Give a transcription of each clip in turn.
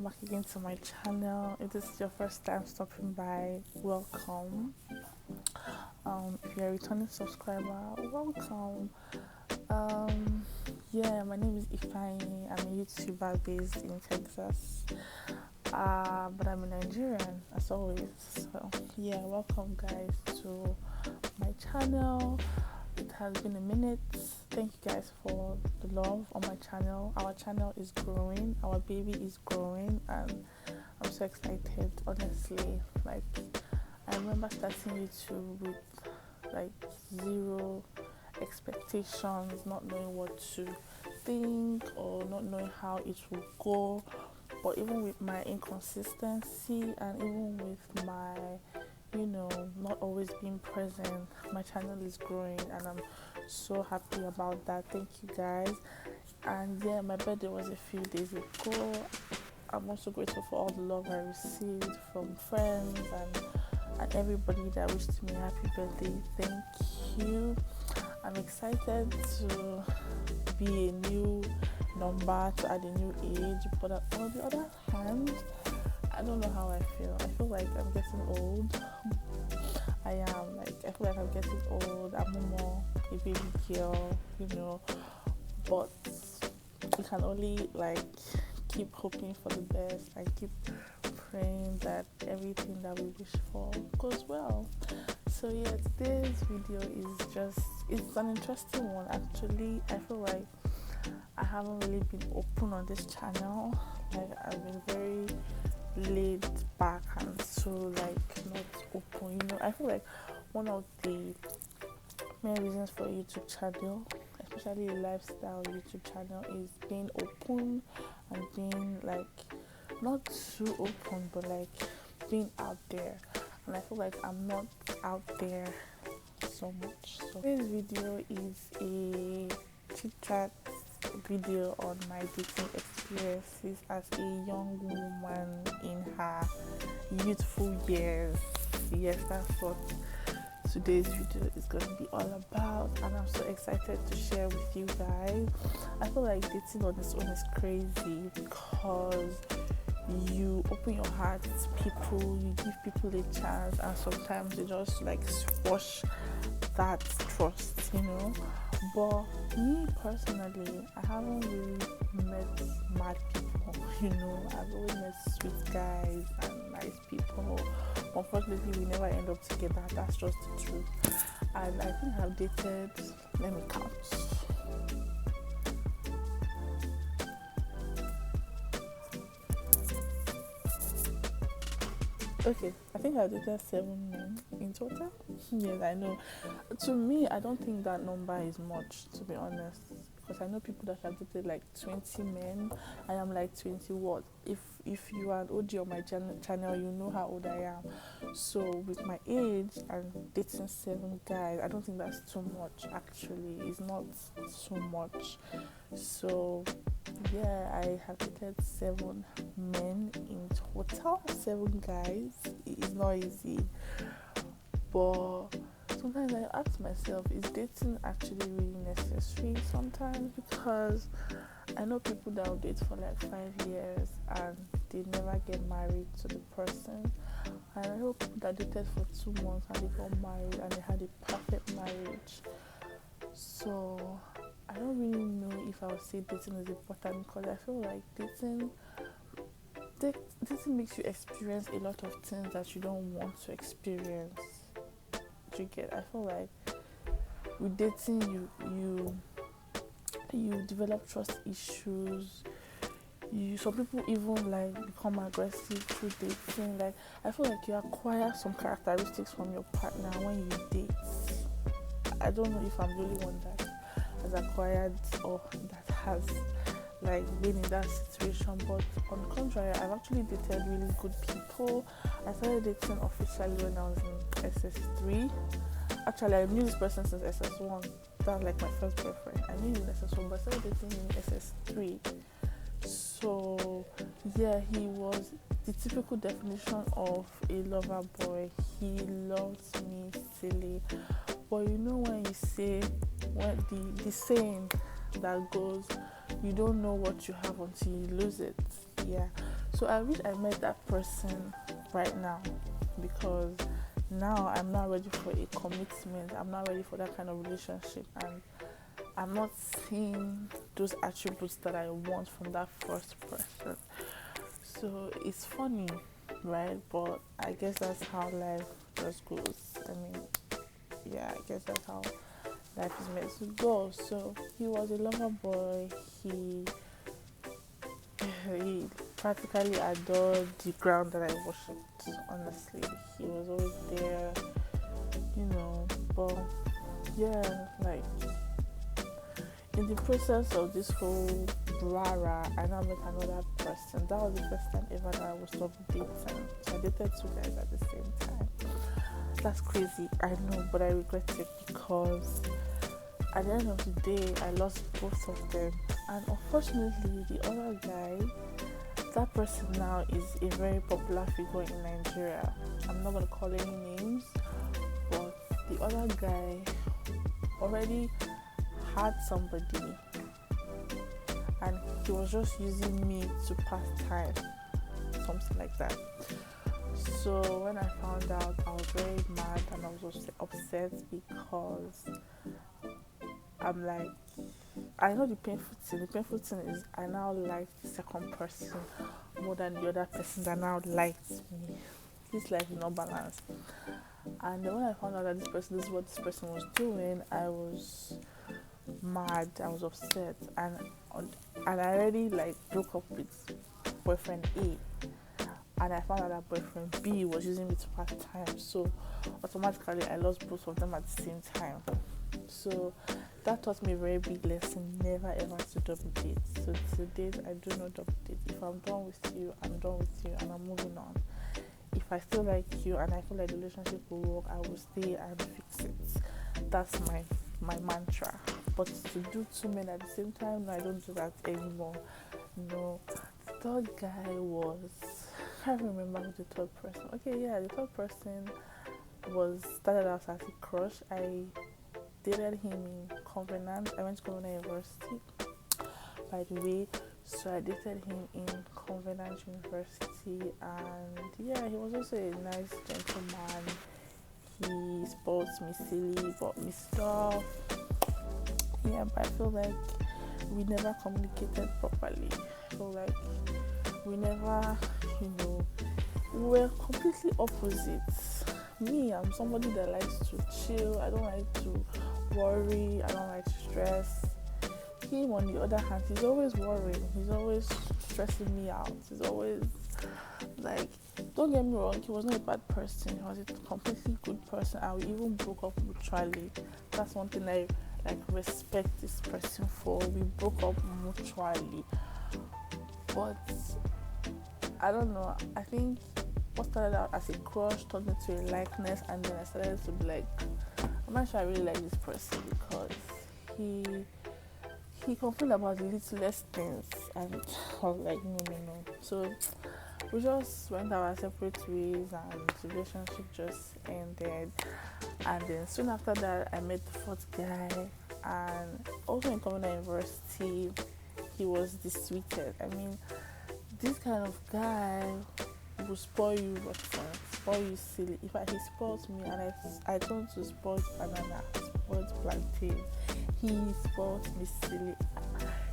back again to my channel. If this is your first time stopping by, welcome. If you're a returning subscriber, welcome. My name is Ifeanyi. I'm a YouTuber based in Texas, but I'm a Nigerian as always. So welcome guys to my channel. It has been a minute. Thank you guys for the love on my channel. Our channel is growing, our baby is growing, and I'm so excited, honestly. Like, I remember starting YouTube with like zero expectations, not knowing what to think or not knowing how it will go. But even with my inconsistency and even with my not always being present, my channel is growing, and I'm so happy about that. Thank you guys. And my birthday was a few days ago. I'm also grateful for all the love I received from friends and everybody that wished me happy birthday. Thank you. I'm excited to be a new number, to add a new age, but on the other hand, I don't know how I feel. I feel like I'm getting old. I feel like I'm getting old. I'm no more a baby girl, but we can only keep hoping for the best and keep praying that everything that we wish for goes well. So today's video it's an interesting one actually. I feel like I haven't really been open on this channel. I've been very laid back and so not open. I feel like one of the main reasons for a YouTube channel, especially a lifestyle YouTube channel, is being open and being not too open, but being out there. And I feel like I'm not out there so much. So this video is a chit-chat video on my dating experiences as a young woman in her youthful years. Yes, that's what today's video is going to be all about, and I'm so excited to share with you guys. I feel like dating on its own is crazy because you open your heart to people, you give people a chance, and sometimes you just squash that trust, But me personally, I haven't really met mad people, I've always met sweet guys and nice people. Unfortunately, we never end up together. That's just the truth. And I think I've dated, let me count. Okay, I think I dated 7 men in total. Yes, I know. To me, I don't think that number is much, to be honest, because I know people that have dated 20 men. I am 20 what? If you are an OG on my channel, you know how old I am. So with my age and dating 7 guys, I don't think that's too much. Actually, it's not too much. So I have dated 7 men in total, 7 guys. It's not easy, but sometimes I ask myself, is dating actually really necessary sometimes? Because I know people that will date for 5 years and they never get married to the person, and I know people that dated for 2 months and they got married and they had a perfect marriage. So I don't really know if I would say dating is important, because I feel like dating makes you experience a lot of things that you don't want to experience. Do you get? I feel like with dating you develop trust issues. Some people even become aggressive through dating. I feel like you acquire some characteristics from your partner when you date. I don't know if I'm the only one that has acquired or that has been in that situation, but on the contrary, I've actually dated really good people. I started dating officially when I was in SS3. Actually, I knew this person since SS1. That was my first boyfriend. I knew him in SS1, but I started dating him in SS3. So he was the typical definition of a lover boy. He loves me silly. But when you say the saying that goes, you don't know what you have until you lose it. So I wish I met that person right now, because now I'm not ready for a commitment. I'm not ready for that kind of relationship, and I'm not seeing those attributes that I want from that first person. So it's funny, right? But I guess that's how life just goes. I mean, yeah, I guess that's how life is meant to go. So he was a lover boy. He he practically adored the ground that I worshipped. Honestly, he was always there, you know. But yeah, like in the process of this whole rara, I now met another person. That was the first time ever that I was stop dating. So I dated two guys at the same time. That's crazy, I know, but I regret it because at the end of the day, I lost both of them. And unfortunately, the other guy, that person now is a very popular figure in Nigeria. I'm not going to call any names, but the other guy already had somebody, and he was just using me to pass time, something like that. So when I found out, I was very mad and I was upset because I'm like, I know the painful thing. The painful thing is I now like the second person more than the other person that now likes me. This life is not balanced. And then when I found out that this is what this person was doing, I was mad. I was upset, and I already like broke up with boyfriend A, and I found out that boyfriend B was using me to pass time. So automatically, I lost both of them at the same time. So that taught me a very big lesson: never ever to double date. So to date, I do not double date. If I'm done with you, I'm done with you, and I'm moving on. If I still like you and I feel like the relationship will work, I will stay and fix it. That's my mantra. But to do two men at the same time, no, I don't do that anymore. No. The third guy was, I can't remember who the third person. Okay, yeah, the third person was started out as a crush. I dated him in Covenant. I went to Covenant University, by the way. So I dated him in Covenant University, and yeah, he was also a nice gentleman. He sports me silly, bought me stuff. Yeah, but I feel like we never communicated properly. I feel like we never, we were completely opposites. Me, I'm somebody that likes to chill. I don't like to worry. I don't like stress. Him, on the other hand, he's always worrying. He's always stressing me out. He's always like, don't get me wrong, he was not a bad person. He was a completely good person. And we even broke up mutually. That's one thing I like respect this person for. We broke up mutually. But I don't know. I think what started out as a crush turned into a likeness, and then I started to be like, I'm not sure I really like this person because he complained about the littlest things, and I was like, no. So we just went our separate ways, and the relationship just ended. And then soon after that, I met the fourth guy, and also in Community University, he was the sweetest. I mean, this kind of guy will spoil you rotten, spoil you silly. In fact, he spoils me, and I turned to spoiled banana, spoiled plantain. He spoils me silly.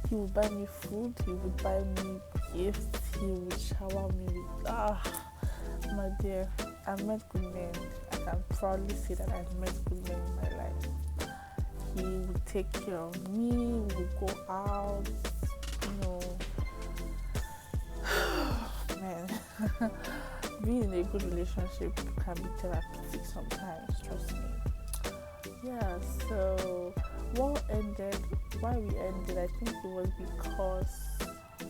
He would buy me food, he would buy me gifts, he would shower me with, my dear, I've met good men. I can proudly say that I've met good men in my life. He would take care of me, we would go out, man. Being in a good relationship can be therapeutic sometimes, trust me. Yeah, so why we ended, I think it was because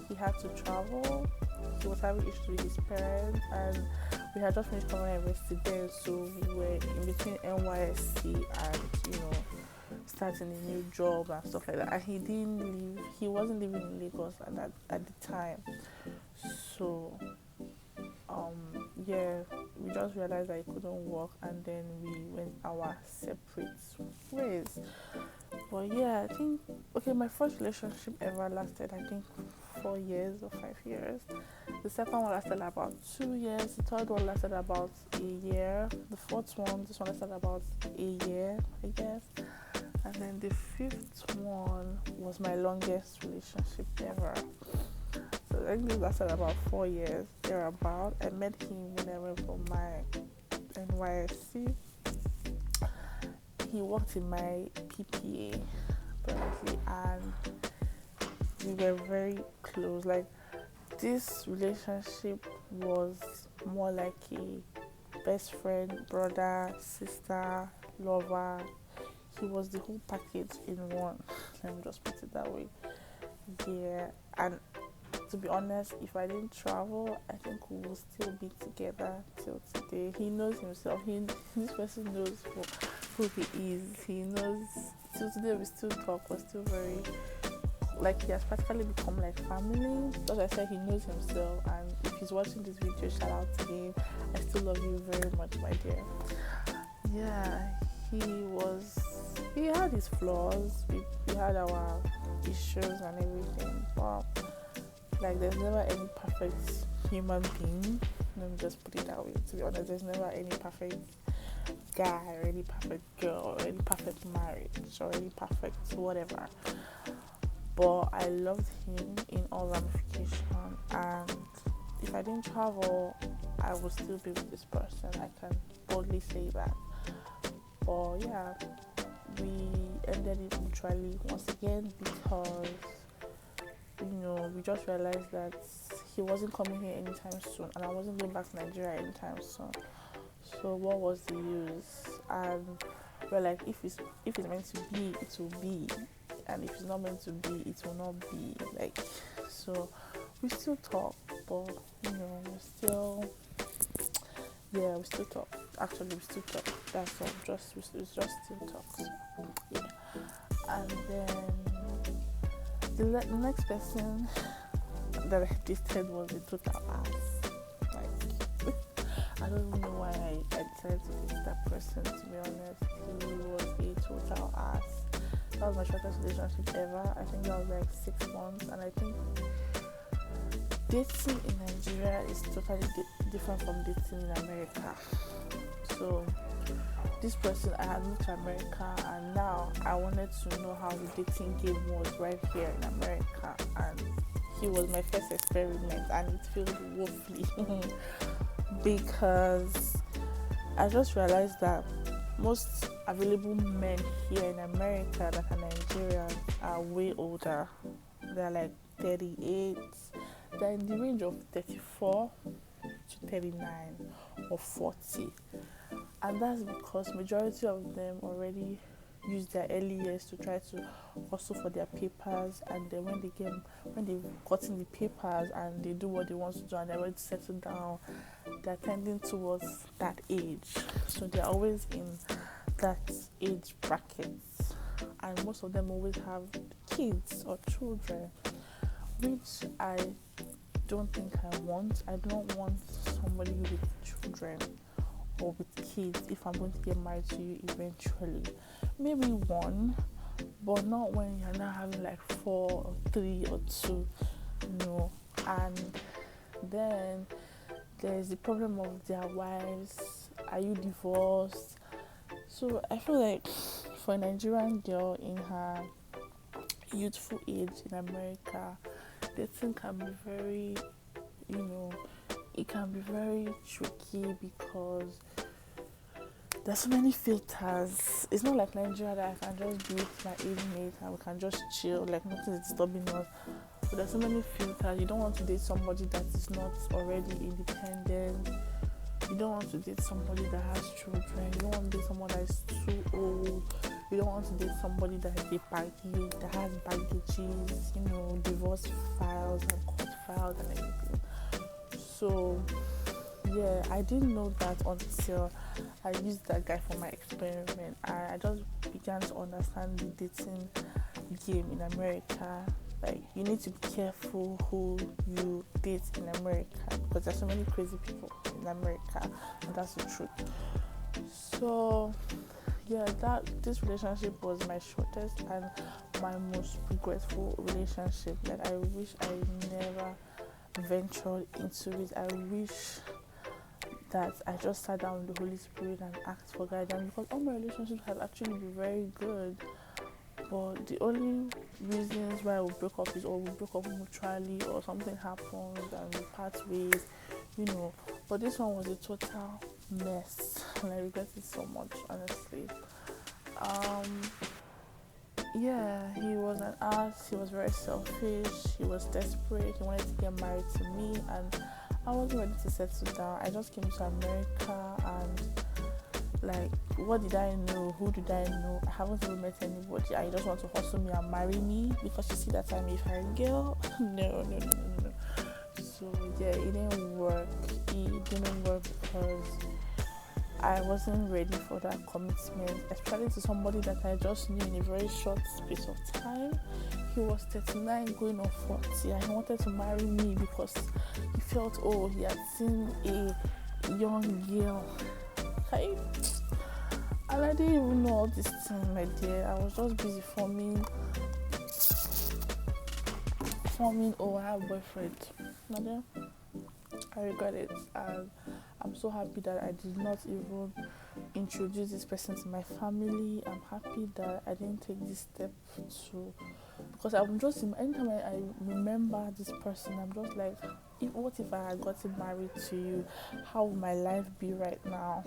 he had to travel. He was having issues with his parents, and we had just finished coming university then, so we were in between NYSC and starting a new job and stuff like that. And he wasn't living in Lagos at the time. So we just realized that it couldn't work, and then we went our separate ways. But yeah, I think my first relationship ever lasted, I think, 4 years or 5 years. The second one lasted about 2 years. The third one lasted about a year. The fourth one, this one lasted about a year, I guess. And then the fifth one was my longest relationship ever. So I think this lasted about 4 years, thereabout. I met him when I went for my NYSC. He worked in my PPA apparently, and we were very close. Like, this relationship was more like a best friend, brother, sister, lover. He was the whole package in one. Let me just put it that way. Yeah, and to be honest, if I didn't travel, I think we will still be together till today. He knows himself. This person knows who he is. He knows. Till today, we still talk. We're still very, like, he has practically become like family. As I said, he knows himself, and if he's watching this video, shout out to him. I still love you very much, my dear. Yeah, he had his flaws. We had our issues and everything, but like, there's never any perfect human being. Let me just put it that way. To be honest, there's never any perfect guy or any perfect girl or any perfect marriage or any perfect whatever. But I loved him in all ramifications, and if I didn't travel, I would still be with this person. I can boldly say that. But yeah, we ended it mutually once again because, we just realized that he wasn't coming here anytime soon, and I wasn't going back to Nigeria anytime soon. So what was the use? And we're like, if it's meant to be, it will be, and if it's not meant to be, it will not be. Like, so we still talk, but we still talk. Actually, we still talk. That's all. It's just still talk. So, yeah. And then the next person that I dated was a total ass. Like, I don't even know why I decided to date that person, to be honest. He was a total ass. That was my shortest relationship ever. I think that was like 6 months, and I think dating in Nigeria is totally different from dating in America. So this person, I had moved to America, and now I wanted to know how the dating game was right here in America, and he was my first experiment, and it failed woefully because I just realized that most available men here in America that are Nigerians are way older. They're like 38. They're in the range of 34 to 39 or 40. And that's because majority of them already use their early years to try to hustle for their papers, and then when they've gotten the papers and they do what they want to do and they're ready to settle down, they're tending towards that age. So they're always in that age bracket, and most of them always have kids or children, which I don't think I want. I don't want somebody with children or with kids if I'm going to get married to you eventually. Maybe one, but not when you're not having like 4 or 3 or 2, And then there's the problem of their wives. Are you divorced? So I feel like for a Nigerian girl in her youthful age in America, dating can be very, it can be very tricky because there's so many filters. It's not like Nigeria that I can just be with my age mate and we can just chill, like nothing is disturbing us. But there's so many filters. You don't want to date somebody that is not already independent. You don't want to date somebody that has children. You don't want to date someone that is too old. You don't want to date somebody that is that has baggages, divorce files and court files and everything. So yeah, I didn't know that until I used that guy for my experiment. I just began to understand the dating game in America. Like, you need to be careful who you date in America because there's so many crazy people in America, and that's the truth. So yeah, this relationship was my shortest, and my most regretful relationship. Like, I wish I never ventured into it. I wish that I just sat down with the Holy Spirit and asked for guidance, because all my relationships have actually been very good. But the only reasons why we break up is, or we broke up mutually, or something happens and we part ways, But this one was a total mess, and I regret it so much, honestly. He was an ass. He was very selfish. He was desperate. He wanted to get married to me, and I wasn't ready to settle down. I just came to America, and like, what did I know? Who did I know? I haven't even met anybody. I just want to hustle me and marry me because you see that I'm a fine girl. No. So yeah, it didn't work. It didn't work because I wasn't ready for that commitment, especially to somebody that I just knew in a very short space of time. He was 39 going on 40, and he wanted to marry me because he felt, he had seen a young girl. Okay? And I didn't even know all this thing, my dear. I was just busy forming, I have a boyfriend. Now, I regret it, and I'm so happy that I did not even introduce this person to my family. I'm happy that I didn't take this step because I'm just, anytime I remember this person, I'm just like, what if I had gotten married to you? How would my life be right now?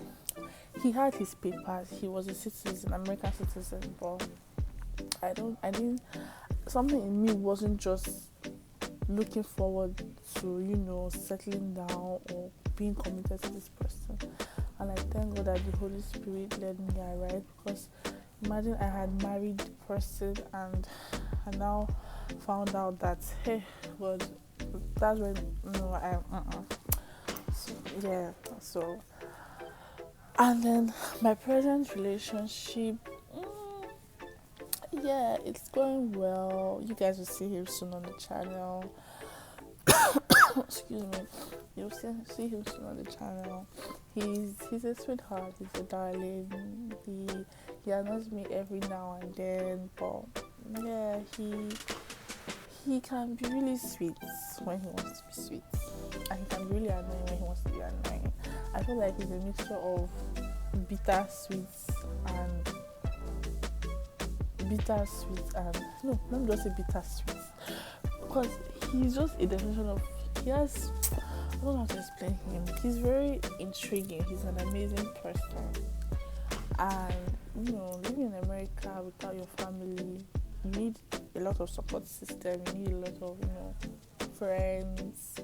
He had his papers. He was a citizen, American citizen, but something in me wasn't just looking forward to, settling down or being committed to this person. And I thank God that the Holy Spirit led me right, because imagine I had married the person and I now found out that, hey, God, that's when, So, and then my present relationship, it's going well. You guys will see him soon on the channel. Excuse me. You'll see him soon on the channel. He's a sweetheart. He's a darling. He annoys me every now and then, but yeah, he can be really sweet when he wants to be sweet, and he can be really annoying when he wants to be annoying. I feel like he's a mixture of bitter sweets and no, let me just say bitter sweets, because he's just a definition of, I don't know how to explain him. He's very intriguing. He's an amazing person, and living in America without your family, you need a lot of support system. You need a lot of friends,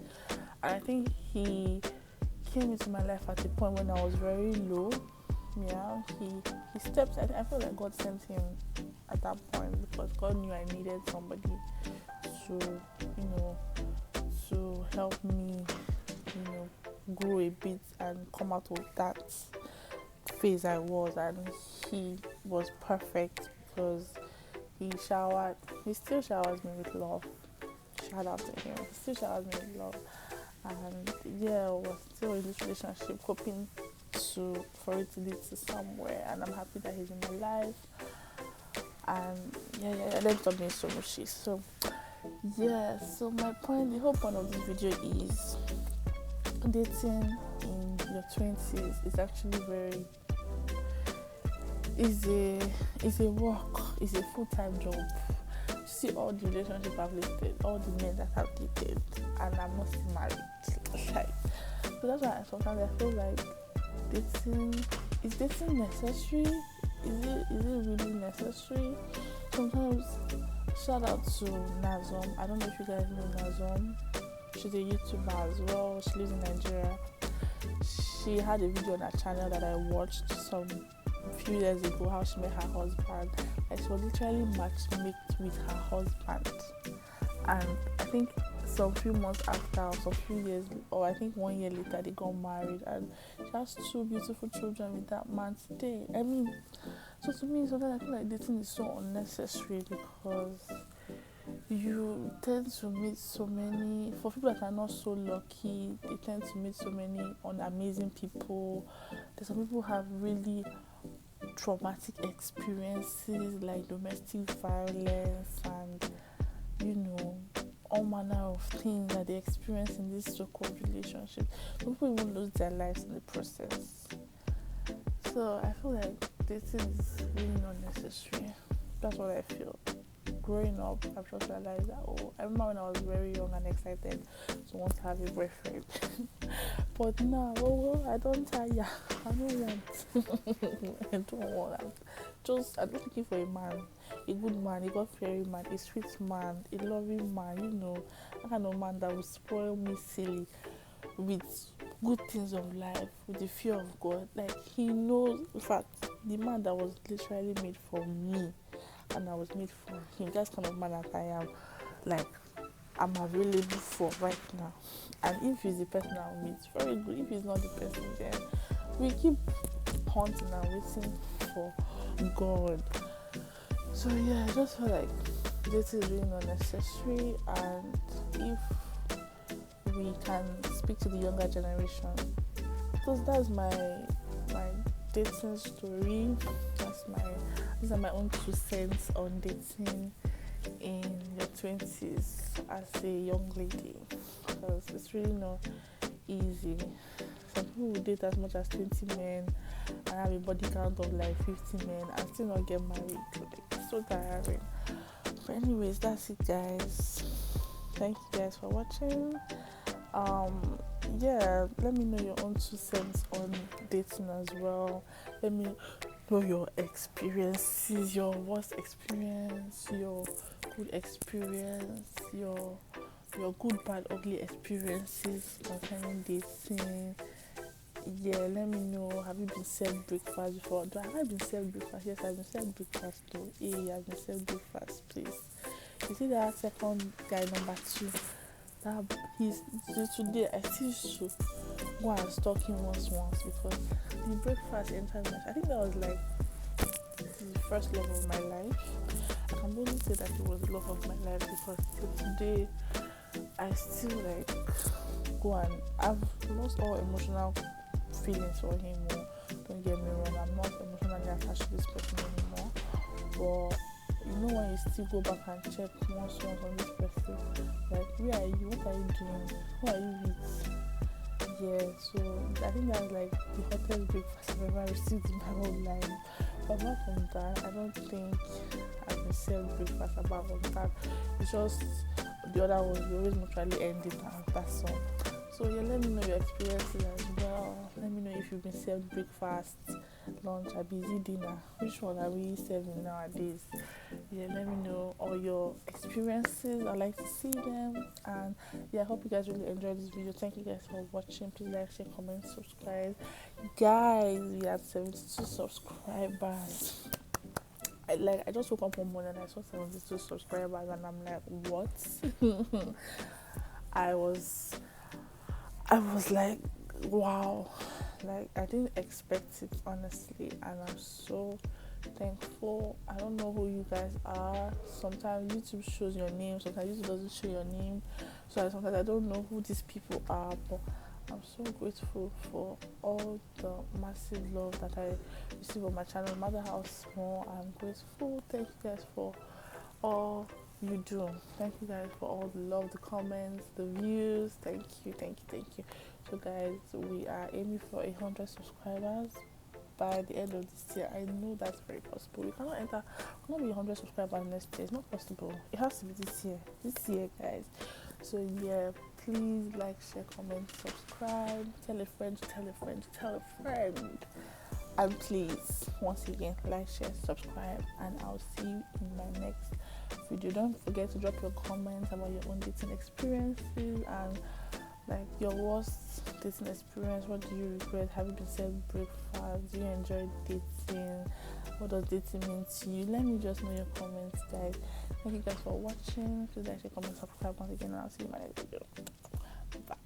and I think he came into my life at a point when I was very low. Yeah, he stepped. I feel like God sent him at that point, because God knew I needed somebody to help me, grow a bit and come out of that phase I was. And he was perfect, because he still showers me with love. Shout out to him. He still showers me with love. And we're still in this relationship, hoping for it to lead to somewhere. And I'm happy that he's in my life. And let me stop being so mushy. So my point, the whole point of this video is dating in your 20s is actually is a work, is a full-time job. You see all the relationships I've listed, all the men that I've dated, and I'm not still married. So that's why sometimes I feel like is dating necessary? Is it really necessary? Sometimes, shout out to Nazom. I don't know if you guys know Nazom. She's a YouTuber as well. She lives in Nigeria. She had a video on her channel that I watched some few years ago, how she met her husband. And she was literally matchmade with her husband. And I think some few months after, or some few years, or I think 1 year later, they got married, and she has 2 beautiful children with that man today. I mean, so to me, sometimes I feel like dating is so unnecessary, because you tend to meet so many, for people that are not so lucky, they tend to meet so many amazing people. There's some people who have really traumatic experiences like domestic violence and all manner of things that they experience in this so-called relationship. Some people even lose their lives in the process. So I feel like this is really not necessary. That's what I feel. Growing up, I've just realized that, I remember when I was very young and excited to want to have a boyfriend. But now, I don't tire. I don't want. I don't want. I'm just looking for a man, a good man, a God-fearing man, a sweet man, a loving man, that kind of man that will spoil me silly with good things of life, with the fear of God. Like, he knows, in fact, the man that was literally made for me and I was made for him. That's kind of man that I am, like, I'm available for right now. And if he's the person I'll meet, very good. If he's not the person, then we keep hunting and waiting for God. So yeah, I just feel like this is really not necessary, and if we can speak to the younger generation, because that's my dating story. These are my own 2 cents on dating in your 20s as a young lady, because it's really not easy. Some people will date as much as 20 men and have a body count of like 50 men and still not get married. It's so tiring. But anyways, that's it, guys. Thank you guys for watching. Let me know your own 2 cents on dating as well. Let me know your experiences, your worst experience, your good experience, your good, bad, ugly experiences concerning dating. Yeah, let me know. Have you been served breakfast before? Have I been served breakfast? Yes, I've been served breakfast though. Hey, I've been served breakfast, please. You see that second guy, number 2? That today I still should go and stalk him once because the breakfast entered my. I think that was like the first love of my life. I can only say that it was the love of my life because till today I still like go and I've lost all emotional feelings for him. Don't get me wrong, I'm not emotionally attached to this person anymore. But when you still go back and check once on this person, like, where are you? What are you doing? Who are you with? Yeah, so I think that's like the hottest breakfast I've ever received in my whole life. But apart from that, I don't think I've been served breakfast apart from that. It's just the other ones, we always mutually end it and that's all. So yeah, let me know your experiences as well. Let me know if you've been served breakfast, lunch, or busy dinner. Which one are we serving nowadays? Yeah, let me know all your experiences. I like to see them. And yeah, I hope you guys really enjoyed this video. Thank you guys for watching. Please like, share, comment, subscribe. Guys, we have 72 subscribers. I just woke up one morning and I saw 72 subscribers and I'm like, what? I was like, wow, like I didn't expect it, honestly, and I'm so thankful. I don't know who you guys are. Sometimes YouTube shows your name, sometimes YouTube doesn't show your name, so sometimes I don't know who these people are, but I'm so grateful for all the massive love that I receive on my channel, no matter how small. I'm grateful. Thank you guys for all you do. Thank you guys for all the love, the comments, the views. Thank you. So guys, we are aiming for 100 subscribers by the end of this year. I know that's very possible. We cannot be 100 subscribers next year. It's not possible. It has to be this year, guys. So yeah, please like, share, comment, subscribe, tell a friend, and please, once again, like, share, subscribe, and I'll see you in my next video. Don't forget to drop your comments about your own dating experiences and like your worst dating experience. What do you regret? Have you been served breakfast? Do you enjoy dating? What does dating mean to you? Let me just know your comments, guys. Thank you guys for watching. Please like, share, comment, subscribe once again, and I'll see you in my next video. Bye.